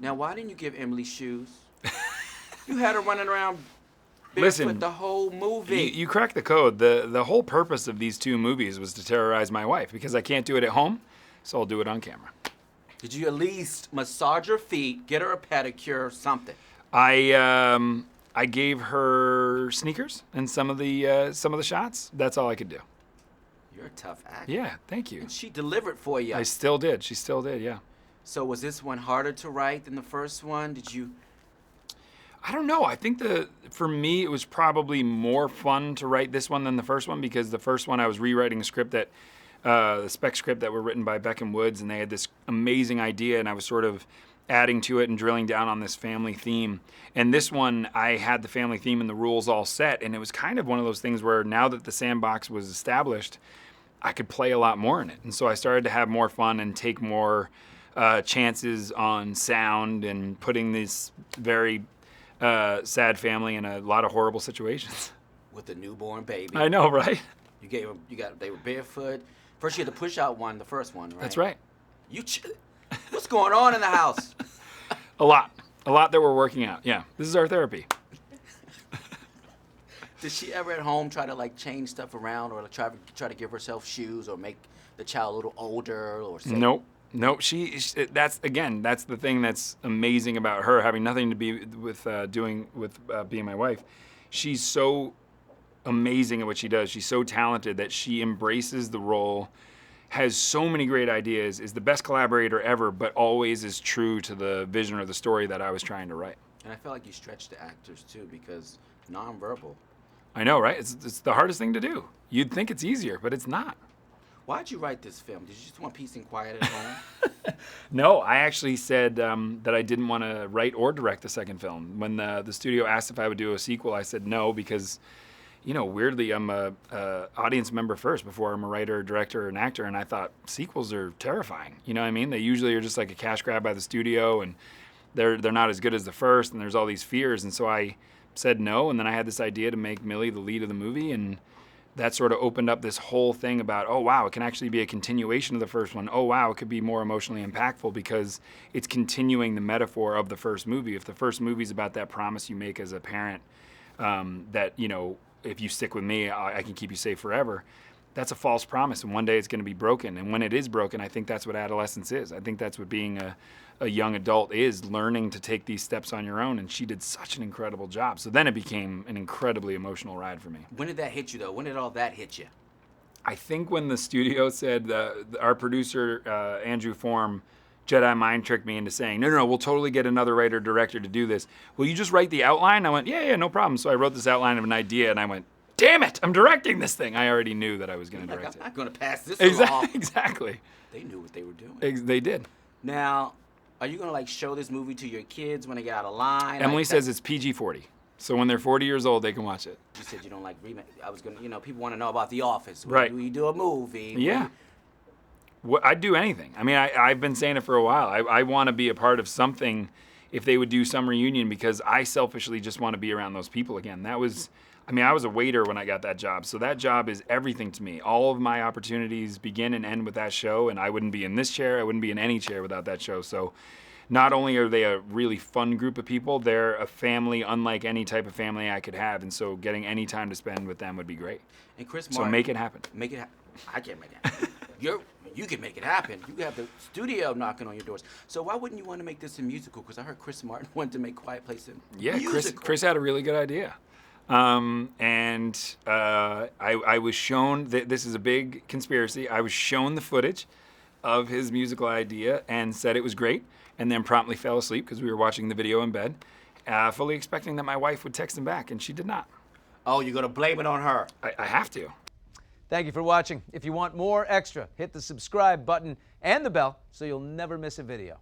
Now, why didn't you give Emily shoes? You had her running around barefoot Listen, the whole movie. You cracked the code. The whole purpose of these two movies was to terrorize my wife because I can't do it at home, so I'll do it on camera. Did you at least massage her feet, get her a pedicure, something? I gave her sneakers in some of the shots. That's all I could do. You're a tough actor. Yeah, thank you. And she delivered for you. I still did. She still did. Yeah. So was this one harder to write than the first one? Did you? I don't know. I think for me it was probably more fun to write this one than the first one because the first one I was rewriting a script that the spec script that were written by Beckham Woods, and they had this amazing idea, and I was sort of adding to it and drilling down on this family theme. And this one, I had the family theme and the rules all set, and it was kind of one of those things where now that the sandbox was established, I could play a lot more in it. And so I started to have more fun and take more chances on sound and putting this very sad family in a lot of horrible situations. With a newborn baby. I know, right? You gave them. They were barefoot. First, you had to push out one. The first one, right? That's right. What's going on in the house? A lot that we're working out. Yeah, this is our therapy. Did she ever at home try to like change stuff around, or like, try to give herself shoes, or make the child a little older, or say? Nope. That's the thing that's amazing about her, having nothing to be with being my wife. She's so amazing at what she does. She's so talented that she embraces the role, has so many great ideas, is the best collaborator ever, but always is true to the vision or the story that I was trying to write. And I feel like you stretch the actors too, because nonverbal. I know, right? It's the hardest thing to do. You'd think it's easier, but it's not. Why'd you write this film? Did you just want peace and quiet at home? No, I actually said that I didn't want to write or direct the second film. When the studio asked if I would do a sequel, I said no because, weirdly, I'm a audience member first before I'm a writer, director, or an actor, and I thought sequels are terrifying. You know what I mean? They usually are just like a cash grab by the studio, and they're not as good as the first, and there's all these fears, and so I said no, and then I had this idea to make Millie the lead of the movie, and that sort of opened up this whole thing about, oh, wow, it can actually be a continuation of the first one. Oh, wow, it could be more emotionally impactful because it's continuing the metaphor of the first movie. If the first movie's about that promise you make as a parent that, if you stick with me, I can keep you safe forever, that's a false promise, and one day it's going to be broken. And when it is broken, I think that's what adolescence is. I think that's what being a young adult is, learning to take these steps on your own, and she did such an incredible job. So then it became an incredibly emotional ride for me. When did that hit you, though? When did all that hit you? I think when the studio said, our producer, Andrew Form, Jedi mind tricked me into saying, no, we'll totally get another writer-director to do this. Will you just write the outline? I went, yeah, no problem. So I wrote this outline of an idea, and I went, damn it, I'm directing this thing. I already knew that I was going to direct it. I'm not going to pass this along. Exactly. They knew what they were doing. They did. Now, are you going to show this movie to your kids when they get out of line? Emily says it's PG-40. So when they're 40 years old, they can watch it. You said you don't like remake. I was going to, people want to know about The Office. Right. We do a movie. Yeah. I'd do anything. I mean, I've been saying it for a while. I want to be a part of something if they would do some reunion because I selfishly just want to be around those people again. I was a waiter when I got that job. So that job is everything to me. All of my opportunities begin and end with that show, and I wouldn't be in this chair. I wouldn't be in any chair without that show. So not only are they a really fun group of people, they're a family unlike any type of family I could have. And so getting any time to spend with them would be great. And Chris Martin. So make it happen. Make it happen. I can't make it happen. You can make it happen. You have the studio knocking on your doors. So why wouldn't you want to make this a musical? Because I heard Chris Martin wanted to make Quiet Place a musical. Chris had a really good idea. I was shown that this is a big conspiracy. I was shown the footage of his musical idea and said it was great, and then promptly fell asleep because we were watching the video in bed, fully expecting that my wife would text him back, and she did not. Oh, you're going to blame it on her? I have to. Thank you for watching. If you want more extra, hit the subscribe button and the bell so you'll never miss a video.